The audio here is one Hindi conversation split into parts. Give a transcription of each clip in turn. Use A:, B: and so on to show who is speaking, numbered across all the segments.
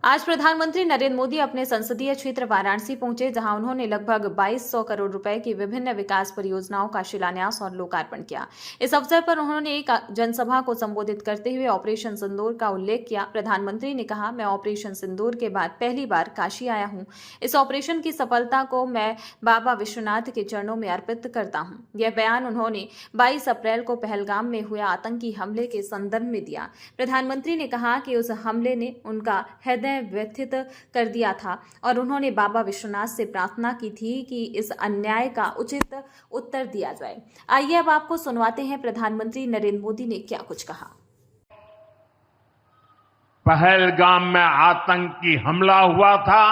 A: आज प्रधानमंत्री नरेंद्र मोदी अपने संसदीय क्षेत्र वाराणसी पहुंचे, जहां उन्होंने लगभग 2200 करोड़ रुपए की विभिन्न विकास परियोजनाओं का शिलान्यास और लोकार्पण किया। इस अवसर पर उन्होंने एक जनसभा को संबोधित करते हुए ऑपरेशन सिंदूर का उल्लेख किया। प्रधानमंत्री ने कहा, मैं ऑपरेशन सिंदूर के बाद पहली बार काशी आया हूं। इस ऑपरेशन की सफलता को मैं बाबा विश्वनाथ के चरणों में अर्पित करता हूं। यह बयान उन्होंने 22 अप्रैल को पहलगाम में हुए आतंकी हमले के संदर्भ में दिया। प्रधानमंत्री ने कहा कि उस हमले ने उनका हृदय व्यथित कर दिया था और उन्होंने बाबा विश्वनाथ से प्रार्थना की थी कि इस अन्याय का उचित उत्तर दिया जाए। आइए अब आपको सुनवाते हैं प्रधानमंत्री नरेंद्र मोदी ने क्या कुछ कहा।
B: पहलगाम में आतंकी हमला हुआ था।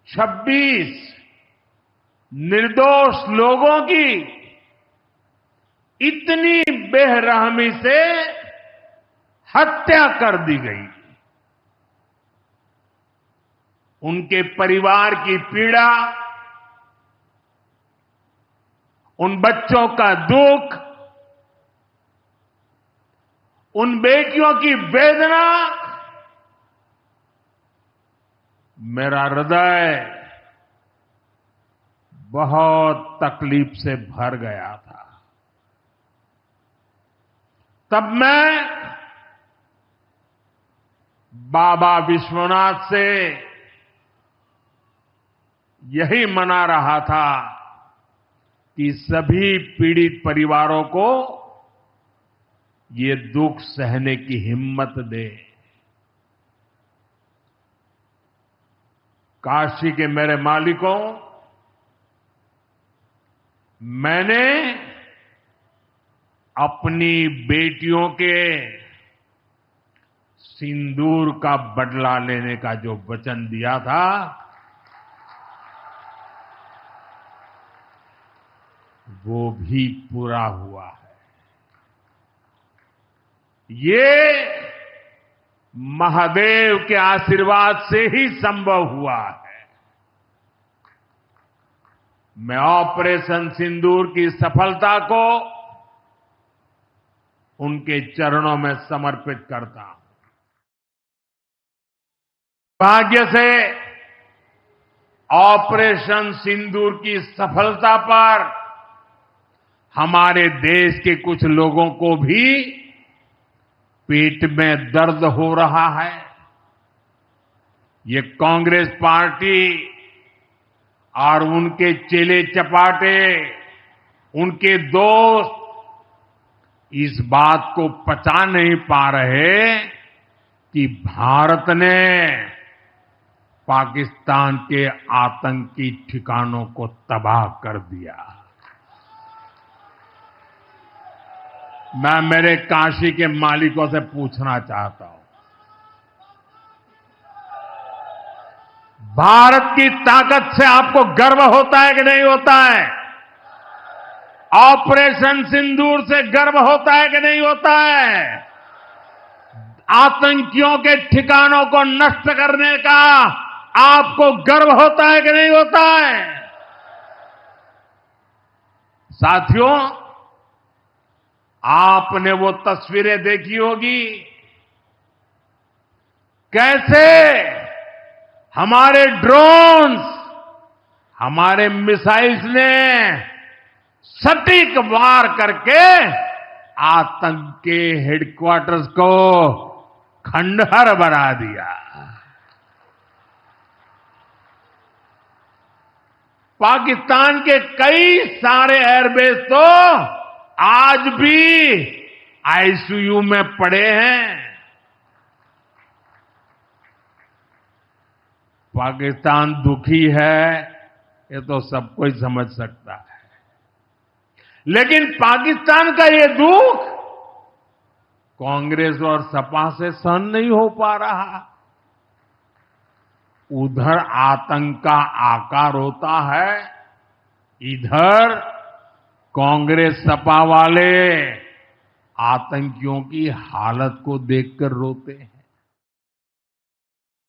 B: 26 निर्दोष लोगों की इतनी बेरहमी से हत्या कर दी गई। उनके परिवार की पीड़ा, उन बच्चों का दुख, उन बेटियों की वेदना, मेरा हृदय बहुत तकलीफ से भर गया था। तब मैं बाबा विश्वनाथ से यही मना रहा था कि सभी पीड़ित परिवारों को ये दुख सहने की हिम्मत दे। काशी के मेरे मालिकों, मैंने अपनी बेटियों के सिंदूर का बदला लेने का जो वचन दिया था, वो भी पूरा हुआ है। ये महादेव के आशीर्वाद से ही संभव हुआ है। मैं ऑपरेशन सिंदूर की सफलता को उनके चरणों में समर्पित करता हूं। भाग्य से ऑपरेशन सिंदूर की सफलता पर हमारे देश के कुछ लोगों को भी पेट में दर्द हो रहा है। ये कांग्रेस पार्टी और उनके चेले चपाटे, उनके दोस्त इस बात को पचा नहीं पा रहे कि भारत ने पाकिस्तान के आतंकी ठिकानों को तबाह कर दिया। मैं मेरे काशी के मालिकों से पूछना चाहता हूं, भारत की ताकत से आपको गर्व होता है कि नहीं होता है? ऑपरेशन सिंदूर से गर्व होता है कि नहीं होता है? आतंकियों के ठिकानों को नष्ट करने का आपको गर्व होता है कि नहीं होता है? साथियों, आपने वो तस्वीरें देखी होगी, कैसे हमारे ड्रोन्स, हमारे मिसाइल्स ने सटीक वार करके आतंक के हेडक्वार्टर्स को खंडहर बना दिया। पाकिस्तान के कई सारे एयरबेस तो आज भी आईसीयू में पड़े हैं। पाकिस्तान दुखी है, ये तो सब कोई समझ सकता है, लेकिन पाकिस्तान का ये दुख कांग्रेस और सपा से सहन नहीं हो पा रहा। उधर आतंक का आकार होता है, इधर कांग्रेस सपा वाले आतंकियों की हालत को देखकर रोते हैं।